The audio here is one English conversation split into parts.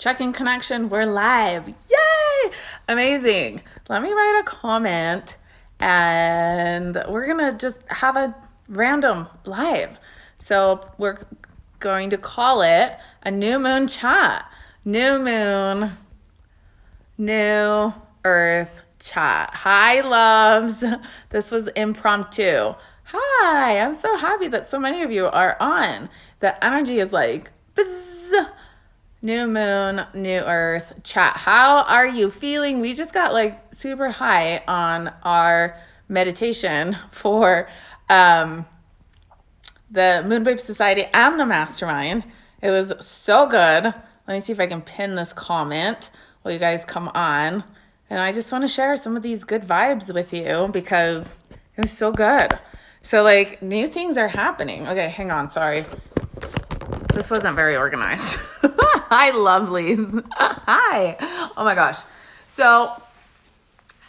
Checking connection. We're live. Yay! Amazing. Let me write a comment and we're going to just have a random live. So we're going to call it a new moon chat. New moon, new earth chat. Hi, loves. This was impromptu. Hi, I'm so happy that so many of you are on. The energy is like, buzz. New moon, new earth chat. How are you feeling? We just got like super high on our meditation for the Moon Babe Society and the Mastermind. It was so good. Let me see if I can pin this comment while you guys come on. And I just want to share some of these good vibes with you because it was so good. So like new things are happening. Okay, hang on. Sorry. This wasn't very organized. Hi, lovelies. Hi. Oh my gosh. So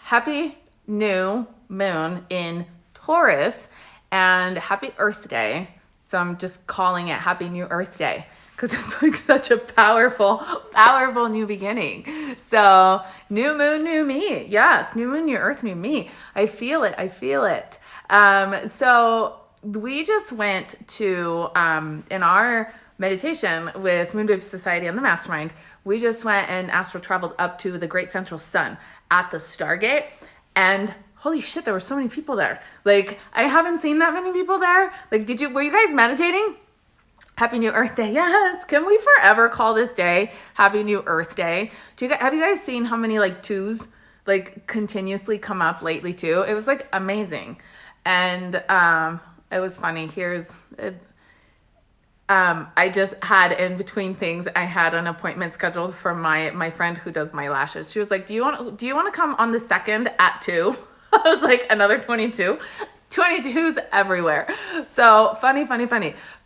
happy new moon in Taurus and happy Earth Day. So I'm just calling it Happy New Earth Day because it's like such a powerful, powerful new beginning. So new moon, new me. Yes, new moon, new earth, new me. I feel it. I feel it. So we just went to, in our meditation with Moon Babe Society and the Mastermind, we just went and astral traveled up to the Great Central Sun at the Stargate, and holy shit, there were so many people there. Like, I haven't seen that many people there. Like, were you guys meditating? Happy New Earth Day. Yes. Can we forever call this day Happy New Earth Day? Have you guys seen how many like twos like continuously come up lately too? It was like amazing. And it was funny. I just had in between things, I had an appointment scheduled for my friend who does my lashes. She was like, do you want to come on the 2nd at 2? I was like, another 22. 22's everywhere. So funny.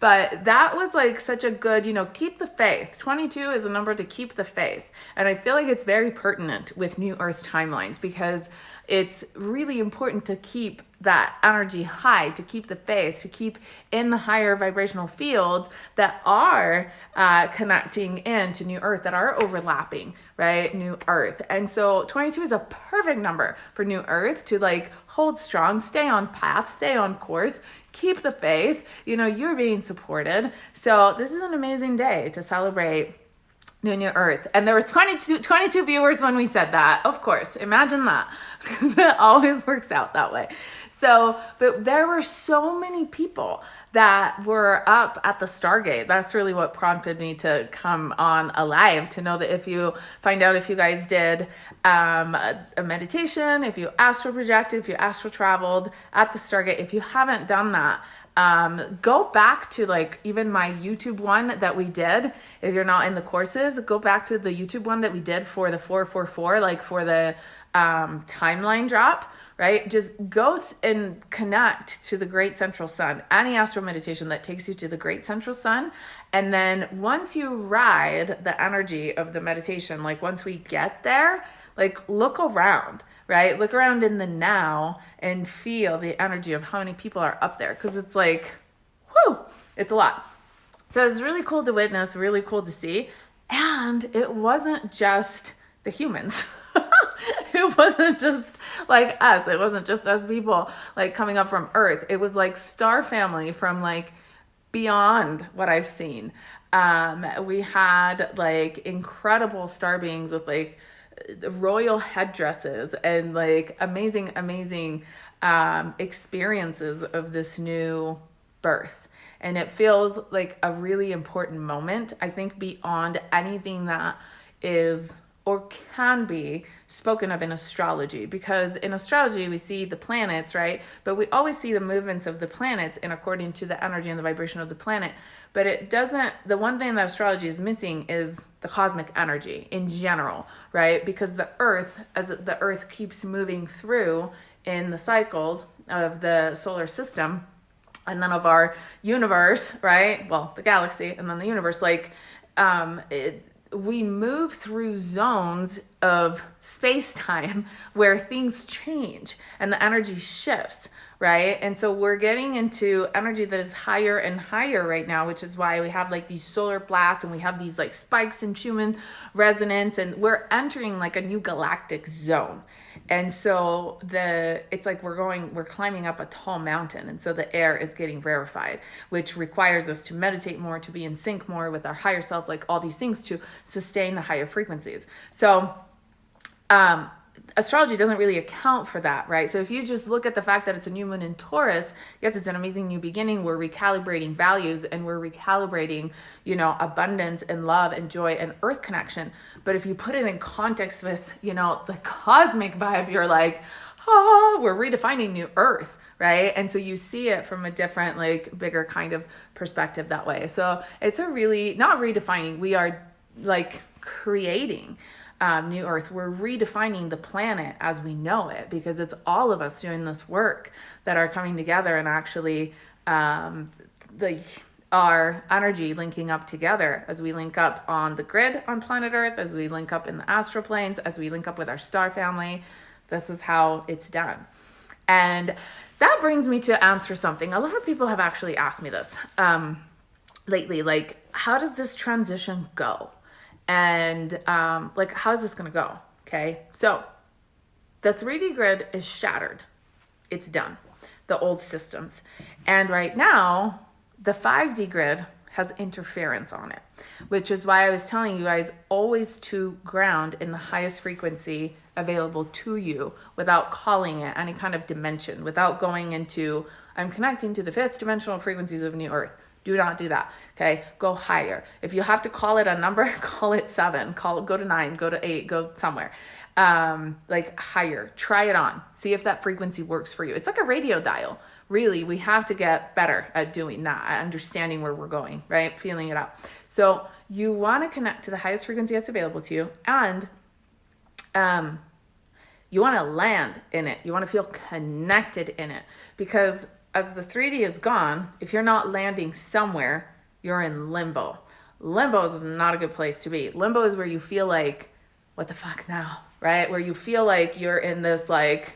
But that was like such a good, keep the faith. 22 is a number to keep the faith. And I feel like it's very pertinent with New Earth timelines because it's really important to keep that energy high, to keep the faith, to keep in the higher vibrational fields that are connecting into New Earth, that are overlapping, right? New Earth. And so 22 is a perfect number for New Earth to like hold strong, stay on path, stay on course, keep the faith. You're being supported. So this is an amazing day to celebrate New Earth. And there were 22 viewers when we said that. Of course, imagine that, because it always works out that way. So, but there were so many people that were up at the Stargate. That's really what prompted me to come on alive, to know that if you find out if you guys did a meditation, if you astral projected, if you astral traveled at the Stargate, if you haven't done that, go back to like even my YouTube one that we did. If you're not in the courses, go back to the YouTube one that we did for the 444, like for the timeline drop, right? Just go and connect to the Great Central Sun, any astral meditation that takes you to the Great Central Sun. And then once you ride the energy of the meditation, like once we get there, like look around, right? Look around in the now and feel the energy of how many people are up there. Cause it's like, whew, it's a lot. So it's really cool to witness, really cool to see. And it wasn't just the humans. It wasn't just like us. It wasn't just us people like coming up from Earth. It was like star family from like beyond what I've seen. We had like incredible star beings with like royal headdresses and like amazing experiences of this new birth. And it feels like a really important moment, I think, beyond anything that is or can be spoken of in astrology, because in astrology we see the planets, right? But we always see the movements of the planets and according to the energy and the vibration of the planet. But it doesn't, the one thing that astrology is missing is the cosmic energy in general, right? Because the earth, as the earth keeps moving through in the cycles of the solar system and then of our universe, right? Well, the galaxy and then the universe, like we move through zones of space-time where things change and the energy shifts, right? And so we're getting into energy that is higher and higher right now, which is why we have like these solar blasts and we have these like spikes in Schumann resonance, and we're entering like a new galactic zone. And so it's like we're climbing up a tall mountain, and so the air is getting rarefied, which requires us to meditate more, to be in sync more with our higher self, like all these things to sustain the higher frequencies. So astrology doesn't really account for that, right? So if you just look at the fact that it's a new moon in Taurus, yes, it's an amazing new beginning. We're recalibrating values and we're recalibrating, abundance and love and joy and earth connection. But if you put it in context with, the cosmic vibe, you're like, we're redefining new earth, right? And so you see it from a different, like bigger kind of perspective that way. So it's a really, not redefining, we are like creating new earth. We're redefining the planet as we know it, because it's all of us doing this work that are coming together and actually our energy linking up together as we link up on the grid on planet Earth, as we link up in the astral planes, as we link up with our star family. This is how it's done. And that brings me to answer something. A lot of people have actually asked me this lately, like, how does this transition go? And like, how's this going to go? Okay. So the 3D grid is shattered. It's done. The old systems. And right now, the 5D grid has interference on it, which is why I was telling you guys always to ground in the highest frequency available to you without calling it any kind of dimension, without going into, I'm connecting to the 5th dimensional frequencies of New Earth. Do not do that. Okay. Go higher. If you have to call it a number, call it 7, go to 9, go to 8, go somewhere. Like higher, try it on, see if that frequency works for you. It's like a radio dial. Really, we have to get better at doing that, at understanding where we're going, right? Feeling it out. So you want to connect to the highest frequency that's available to you, and you want to land in it. You want to feel connected in it, because as the 3D is gone, if you're not landing somewhere, you're in limbo. Limbo is not a good place to be. Limbo is where you feel like, what the fuck now, right? Where you feel like you're in this, like,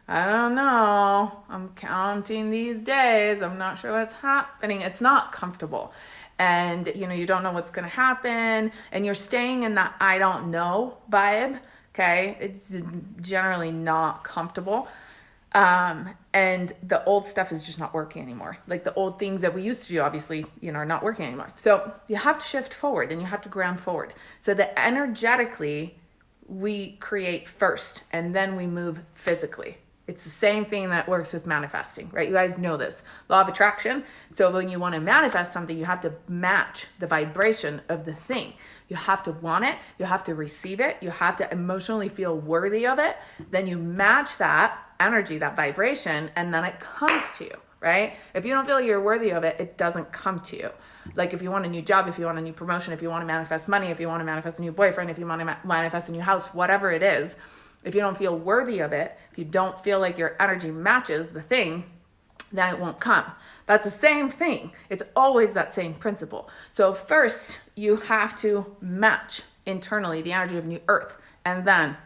I don't know, I'm counting these days, I'm not sure what's happening. It's not comfortable. And, you don't know what's going to happen. And you're staying in that I don't know vibe, okay? It's generally not comfortable. And the old stuff is just not working anymore. Like the old things that we used to do, obviously, are not working anymore. So you have to shift forward and you have to ground forward so that energetically we create first and then we move physically. It's the same thing that works with manifesting, right? You guys know this. Law of attraction. So when you want to manifest something, you have to match the vibration of the thing. You have to want it. You have to receive it. You have to emotionally feel worthy of it. Then you match that energy, that vibration, and then it comes to you, right? If you don't feel like you're worthy of it, it doesn't come to you. Like if you want a new job, if you want a new promotion, if you want to manifest money, if you want to manifest a new boyfriend, if you want to manifest a new house, whatever it is, if you don't feel worthy of it, if you don't feel like your energy matches the thing, then it won't come. That's the same thing. It's always that same principle. So first, you have to match internally the energy of New Earth, and then,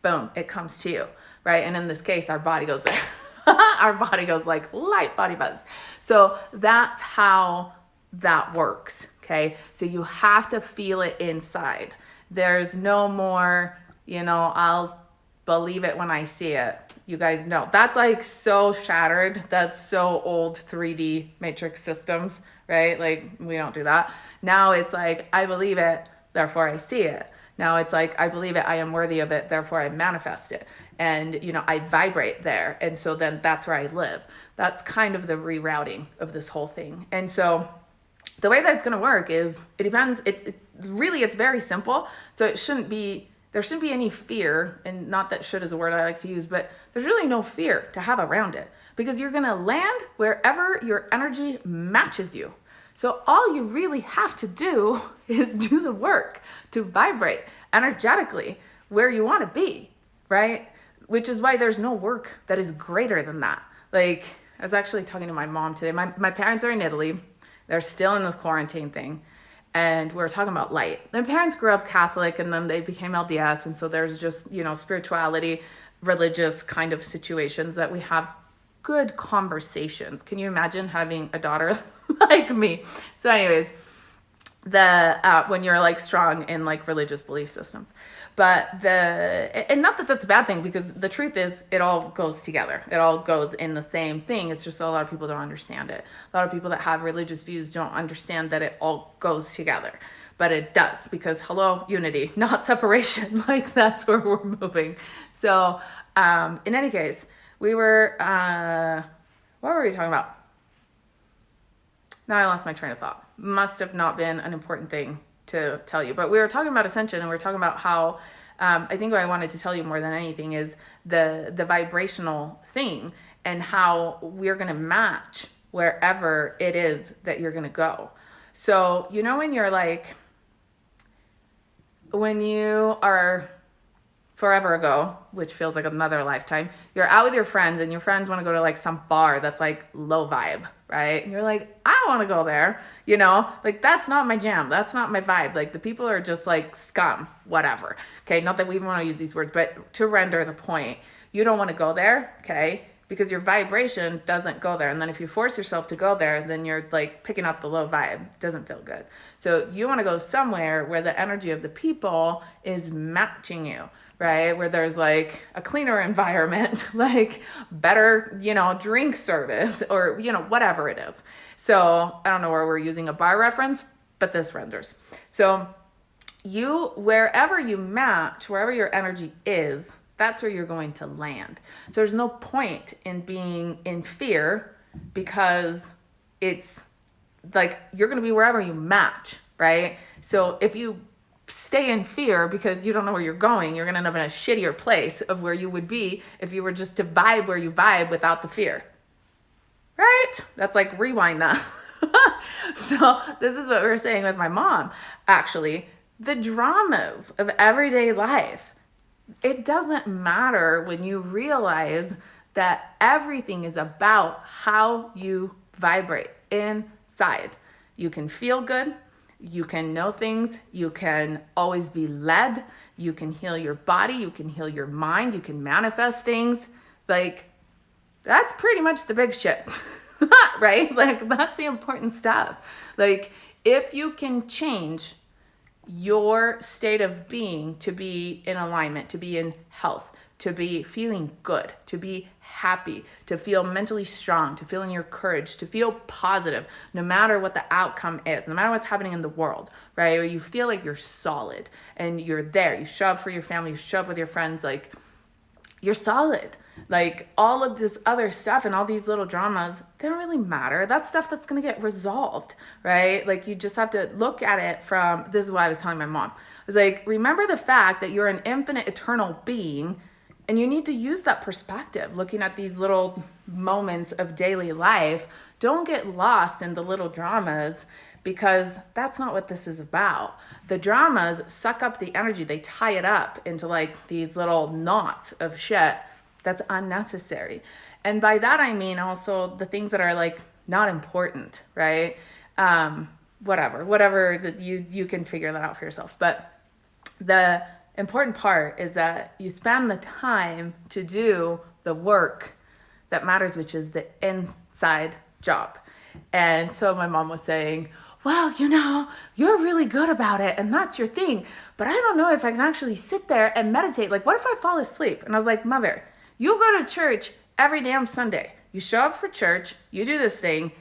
boom, it comes to you, right? And in this case, our body goes there. Our body goes like light body buzz. So that's how that works, okay? So you have to feel it inside. There's no more, I'll believe it when I see it. You guys know that's like so shattered. That's so old 3D matrix systems, right? Like we don't do that. Now it's like, I believe it, therefore I see it. Now it's like, I believe it, I am worthy of it, therefore I manifest it. And, I vibrate there. And so then that's where I live. That's kind of the rerouting of this whole thing. And so the way that it's going to work is, it depends. It's very simple. So there shouldn't be any fear, and not that should is a word I like to use, but there's really no fear to have around it, because you're going to land wherever your energy matches you. So all you really have to do is do the work to vibrate energetically where you want to be, right? Which is why there's no work that is greater than that. Like, I was actually talking to my mom today. My parents are in Italy. They're still in this quarantine thing. And we were talking about light. My parents grew up Catholic, and then they became LDS. And so there's just, spirituality, religious kind of situations that we have good conversations. Can you imagine having a daughter like me? So anyways, when you're like strong in like religious belief systems, and not that that's a bad thing, because the truth is it all goes together. It all goes in the same thing. It's just that a lot of people don't understand it. A lot of people that have religious views don't understand that it all goes together, but it does, because hello, unity, not separation. Like that's where we're moving. So in any case, we were what were we talking about? Now I lost my train of thought. Must have not been an important thing to tell you. But we were talking about ascension, and we were talking about how I think what I wanted to tell you more than anything is the vibrational thing, and how we're going to match wherever it is that you're going to go. So, you know, when you are forever ago, which feels like another lifetime, you're out with your friends, and your friends want to go to like some bar that's like low vibe, right? And you're like, I don't want to go there, you know, like that's not my jam. That's not my vibe. Like the people are just like scum, whatever. Okay. Not that we even want to use these words, but to render the point, you don't want to go there. Okay. Because your vibration doesn't go there. And then if you force yourself to go there, then you're like picking up the low vibe. It doesn't feel good. So you want to go somewhere where the energy of the people is matching you, right? Where there's like a cleaner environment, like better, you know, drink service, or, you know, whatever it is. So I don't know where we're using a bar reference, but this renders. So wherever you match, wherever your energy is, that's where you're going to land. So there's no point in being in fear, because it's like you're going to be wherever you match, right? So if you stay in fear because you don't know where you're going, you're going to end up in a shittier place of where you would be if you were just to vibe where you vibe without the fear, right? That's like rewind that. So this is what we were saying with my mom. Actually, the dramas of everyday life, it doesn't matter when you realize that everything is about how you vibrate inside. You can feel good. You can know things. You can always be led. You can heal your body. You can heal your mind. You can manifest things. Like, that's pretty much the big shit, right? Like, that's the important stuff. Like, if you can change your state of being to be in alignment, to be in health, to be feeling good, to be happy, to feel mentally strong, to feel in your courage, to feel positive, no matter what the outcome is, no matter what's happening in the world, right? Or you feel like you're solid and you're there, you show up for your family, you show up with your friends, like you're solid. Like all of this other stuff and all these little dramas, they don't really matter. That's stuff that's going to get resolved, right? Like you just have to look at it from, this is why I was telling my mom. I was like, remember the fact that you're an infinite, eternal being, and you need to use that perspective, looking at these little moments of daily life. Don't get lost in the little dramas, because that's not what this is about. The dramas suck up the energy. They tie it up into like these little knots of shit that's unnecessary. And by that, I mean also the things that are like not important, right? Whatever that you can figure that out for yourself. But the important part is that you spend the time to do the work that matters, which is the inside job. And so my mom was saying, well, you know, you're really good about it and that's your thing, but I don't know if I can actually sit there and meditate. Like, what if I fall asleep? And I was like, Mother, you go to church every damn Sunday. You show up for church, you do this thing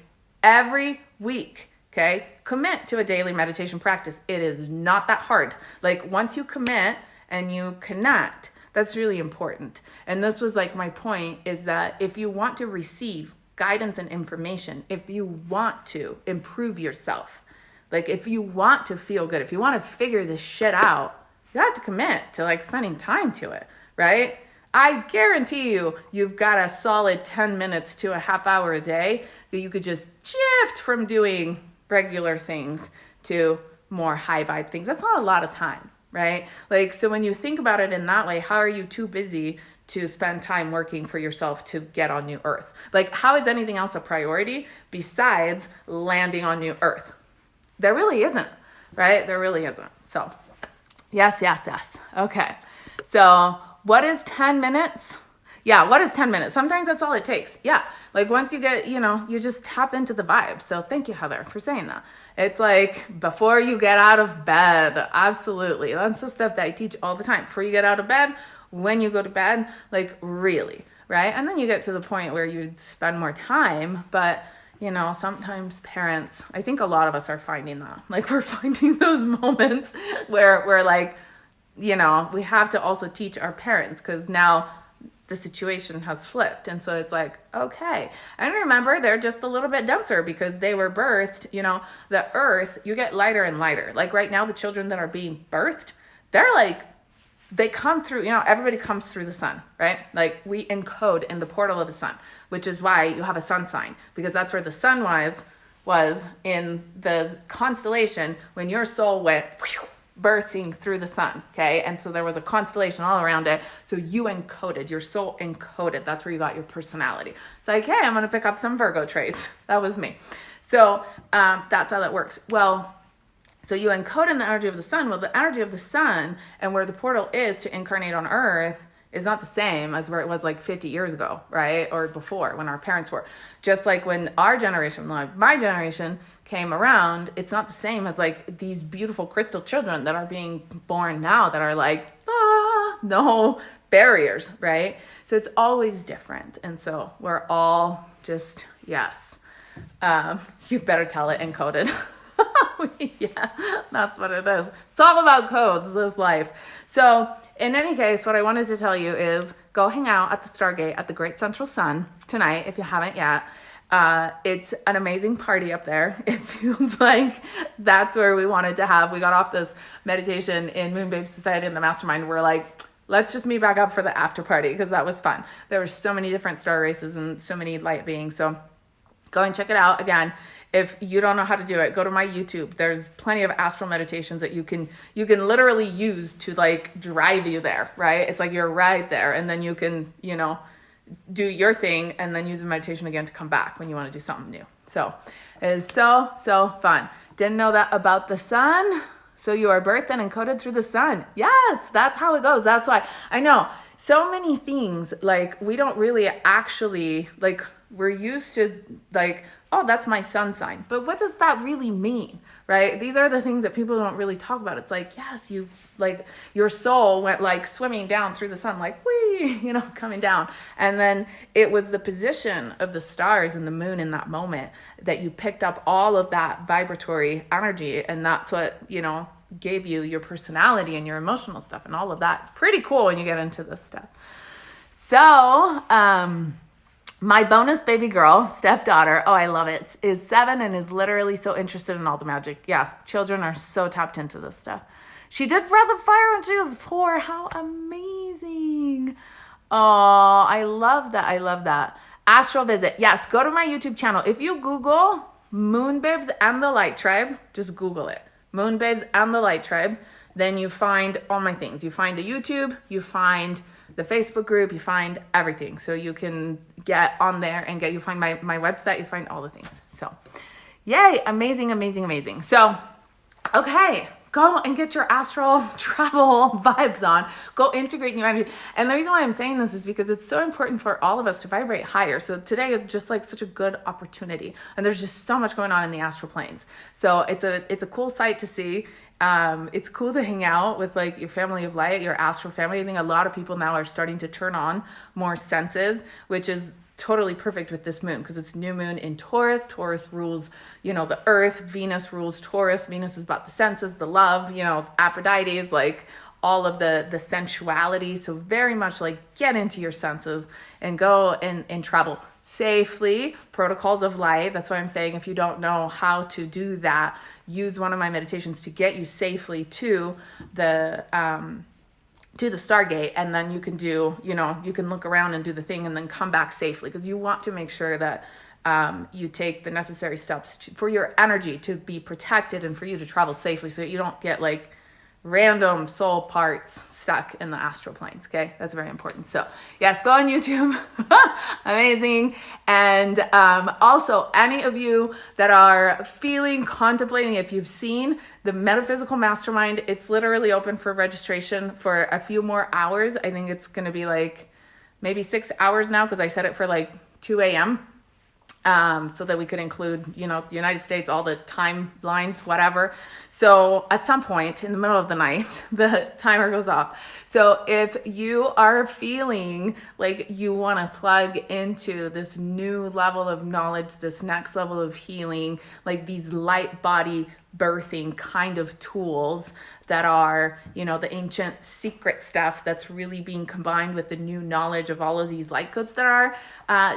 every week, okay? Commit to a daily meditation practice. It is not that hard. Like, once you commit and you connect, that's really important. And this was like my point, is that if you want to receive guidance and information, if you want to improve yourself, like if you want to feel good, if you want to figure this shit out, you have to commit to like spending time to it, right? I guarantee you've got a solid 10 minutes to a half hour a day that you could just shift from doing regular things to more high vibe things. That's not a lot of time, right? Like, so when you think about it in that way, how are you too busy to spend time working for yourself to get on new earth? Like, how is anything else a priority besides landing on new earth? There really isn't, right? There really isn't. So yes. Okay. So what is 10 minutes? Yeah, what is 10 minutes? Sometimes that's all it takes. Yeah, like once you get, you just tap into the vibe. So thank you, Heather, for saying that. It's like before you get out of bed. Absolutely. That's the stuff that I teach all the time. Before you get out of bed, when you go to bed, like really, right? And then you get to the point where you spend more time, but sometimes parents, I think a lot of us are finding that. Like we're finding those moments where we're like, we have to also teach our parents because now the situation has flipped. And so it's like, okay. And remember, they're just a little bit denser because they were birthed, the earth, you get lighter and lighter. Like right now, the children that are being birthed, they're like, they come through, everybody comes through the sun, right? Like we encode in the portal of the sun, which is why you have a sun sign, because that's where the sun was in the constellation when your soul went bursting through the sun, okay? And so there was a constellation all around it. So you encoded, your soul encoded. That's where you got your personality. It's like, hey, I'm going to pick up some Virgo traits. That was me. So that's how that works. Well, so you encode in the energy of the sun. Well, the energy of the sun and where the portal is to incarnate on earth is not the same as where it was like 50 years ago, right? Or before when our parents were. Just like when our generation, like my generation came around, it's not the same as like these beautiful crystal children that are being born now that are like, no barriers, right? So it's always different. And so we're all just, yes, you better tell it encoded. Yeah, that's what it is. It's all about codes, this life. So in any case, what I wanted to tell you is go hang out at the Stargate at the Great Central Sun tonight if you haven't yet. It's an amazing party up there. It feels like that's where we wanted to have. We got off this meditation in Moonbabe Society in the Mastermind. We're like, let's just meet back up for the after party because that was fun. There were so many different star races and so many light beings. So go and check it out. Again, if you don't know how to do it, go to my YouTube. There's plenty of astral meditations that you can literally use to like drive you there, right? It's like you're right there, and then you can, do your thing and then use the meditation again to come back when you want to do something new. So it is so, so fun. Didn't know that about the sun. So you are birthed and encoded through the sun. Yes, that's how it goes. That's why I know so many things, like we don't really actually, like we're used to like, oh, that's my sun sign. But what does that really mean, right? These are the things that people don't really talk about. It's like, yes, you like your soul went like swimming down through the sun, like, whee, coming down. And then it was the position of the stars and the moon in that moment that you picked up all of that vibratory energy. And that's what, gave you your personality and your emotional stuff and all of that. It's pretty cool when you get into this stuff. So, my bonus baby girl, stepdaughter, oh, I love it, is 7 and is literally so interested in all the magic. Yeah, children are so tapped into this stuff. She did Breath of Fire when she was 4. How amazing. Oh, I love that. I love that. Astral visit. Yes, go to my YouTube channel. If you Google Moonbabes and the Light Tribe, just Google it. Moonbabes and the Light Tribe. Then you find all my things. You find the YouTube, you find the Facebook group, you find everything. So you can get on there and you find my website, you find all the things. So yay, amazing, amazing, amazing. So, okay, go and get your astral travel vibes on. Go integrate new energy. And the reason why I'm saying this is because it's so important for all of us to vibrate higher. So today is just like such a good opportunity. And there's just so much going on in the astral planes. So it's a cool sight to see. It's cool to hang out with like your family of light, your astral family. I think a lot of people now are starting to turn on more senses, which is totally perfect with this moon because it's new moon in Taurus. Taurus rules, the earth. Venus rules Taurus. Venus is about the senses, the love, Aphrodite is like all of the sensuality. So very much like get into your senses and go and travel safely. Protocols of light. That's why I'm saying if you don't know how to do that, use one of my meditations to get you safely to the Stargate, and then you can do, you can look around and do the thing and then come back safely because you want to make sure that you take the necessary steps for your energy to be protected and for you to travel safely so that you don't get like random soul parts stuck in the astral planes. Okay, that's very important. So yes, go on YouTube. Amazing. And also any of you that are contemplating, if you've seen the Metaphysical Mastermind, it's literally open for registration for a few more hours. I think it's going to be like maybe 6 hours now, because I set it for like 2 a.m. So that we could include, you know, the United States, all the timelines, whatever. So at some point in the middle of the night, the timer goes off. So if you are feeling like you want to plug into this new level of knowledge, this next level of healing, like these light body birthing kind of tools that are, you know, the ancient secret stuff that's really being combined with the new knowledge of all of these light codes that are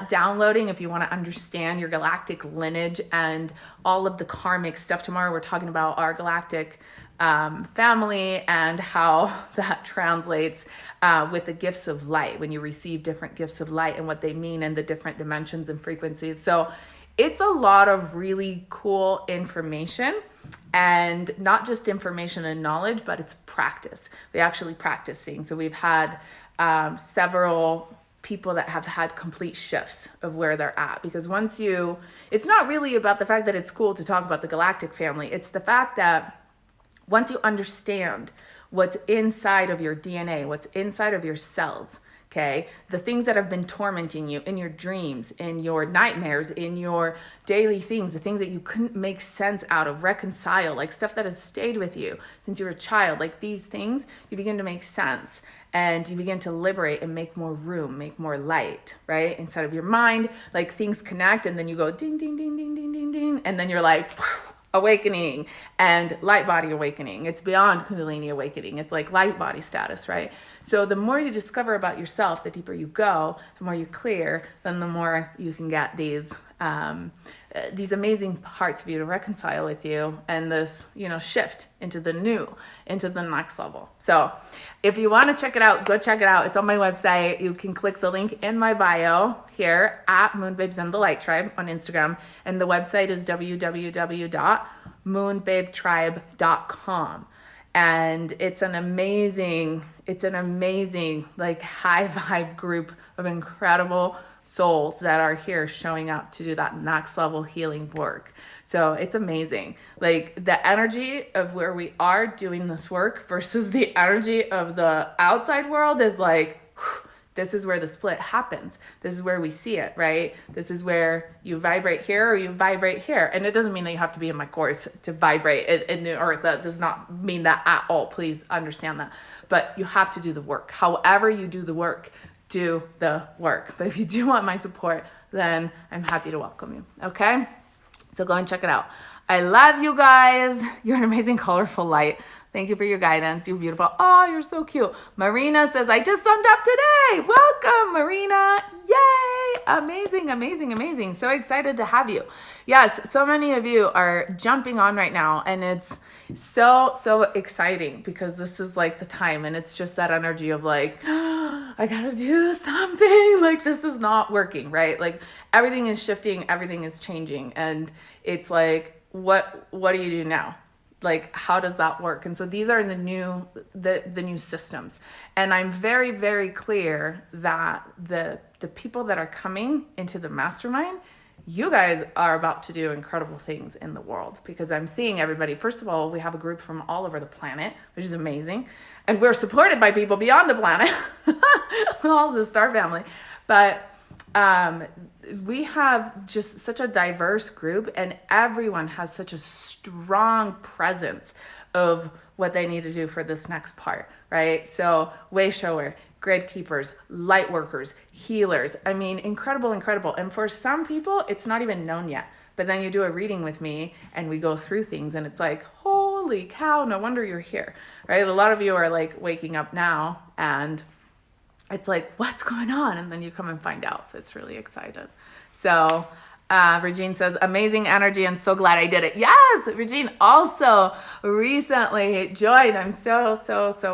downloading. If you want to understand your galactic lineage and all of the karmic stuff, tomorrow we're talking about our galactic family and how that translates with the gifts of light, when you receive different gifts of light and what they mean and the different dimensions and frequencies. So it's a lot of really cool information, and not just information and knowledge, but it's practice. We actually practice things. So we've had several people that have had complete shifts of where they're at, because it's not really about the fact that it's cool to talk about the galactic family. It's the fact that once you understand what's inside of your DNA, what's inside of your cells, okay, the things that have been tormenting you in your dreams, in your nightmares, in your daily things, the things that you couldn't make sense out of, reconcile, like stuff that has stayed with you since you were a child, like these things, you begin to make sense and you begin to liberate and make more room, make more light, right? Inside of your mind, like things connect, and then you go ding, ding, ding, ding, ding, ding, ding, and then you're like, awakening and light body awakening. It's beyond Kundalini awakening. It's like light body status, right? So the more you discover about yourself, the deeper you go, the more you clear, then the more you can get these amazing parts of you to reconcile with you, and this, you know, shift into the new, into the next level. So if you want to check it out, go check it out. It's on my website. You can click the link in my bio here at Moonbabes and the Light Tribe on Instagram. And the website is www.moonbabetribe.com. And it's an amazing like high vibe group of incredible souls that are here showing up to do that next level healing work. So it's amazing. Like the energy of where we are doing this work versus the energy of the outside world is like, this is where the split happens. This is where we see it, right? This is where you vibrate here or you vibrate here. And it doesn't mean that you have to be in my course to vibrate in the earth. That does not mean that at all. Please understand that. But you have to do the work. However you do the work, do the work. But if you do want my support, then I'm happy to welcome you. Okay? So go and check it out. I love you guys. You're an amazing, colorful light. Thank you for your guidance. You're beautiful. Oh, you're so cute. Marina says, I just signed up today. Welcome, Marina. Yay. Amazing, amazing, amazing. So excited to have you. Yes, so many of you are jumping on right now, and it's so exciting because this is like the time, and it's just that energy of like, I gotta do something. Like this is not working, right? Like everything is shifting, everything is changing, and it's like, what do you do now? Like, how does that work? And so these are the new systems. And I'm very, very clear that the people that are coming into the mastermind, you guys are about to do incredible things in the world, because I'm seeing everybody. First of all, we have a group from all over the planet, which is amazing. And we're supported by people beyond the planet, all the star family. But we have just such a diverse group, and everyone has such a strong presence of what they need to do for this next part, right? So way shower, grid keepers, light workers, healers. I mean, incredible. And for some people, it's not even known yet. But then you do a reading with me and we go through things, and it's like, holy cow, no wonder you're here, right? A lot of you are like waking up now, and it's like, what's going on? And then you come and find out. So it's really excited. So Regine says, amazing energy and so glad I did it. Yes, Regine also recently joined. I'm so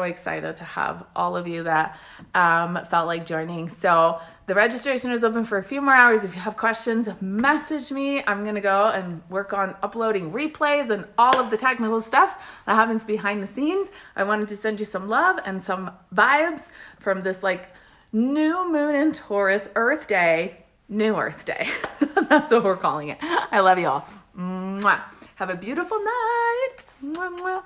excited to have all of you that felt like joining. So the registration is open for a few more hours. If you have questions, message me. I'm going to go and work on uploading replays and all of the technical stuff that happens behind the scenes. I wanted to send you some love and some vibes from this like new moon in Taurus Earth Day. New Earth Day. That's what we're calling it. I love you all. Mwah. Have a beautiful night. Mwah, mwah.